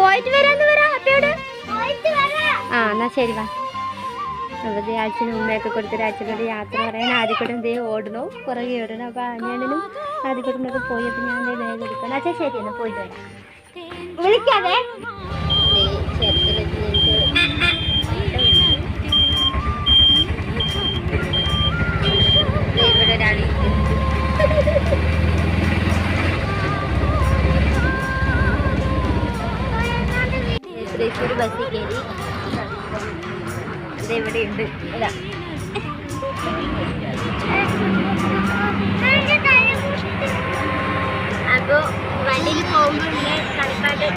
പോയിട്ട് വരാന്ന് പറ അപ്പയോട്. ആ എന്നാ ശരി വാ. അപ്പോൾ അച്ഛനും ഉമ്മയൊക്കെ കൊടുത്തിട്ട് അച്ഛനോട് യാത്ര പറയാൻ ആദ്യക്കൂടെ എന്തേ ഓടണോ പുറകെ ഓടണം. അപ്പോൾ അനിയനും ആദ്യക്കൂടെ പോയി. അപ്പോൾ ഞാൻ വേഗം എടുക്കണം. അച്ഛൻ ശരി എന്നാൽ പോയിട്ട് വരാം. വിളിക്കാതെ ഇവിടെ ഒരാൾ തൃശ്ശൂർ ബസ്സിൽ കയറി. ഇതെവിടെയുണ്ട് അല്ല അപ്പോൾ വണ്ടിയിൽ പോകുമ്പോൾ കളിപ്പാട്ട്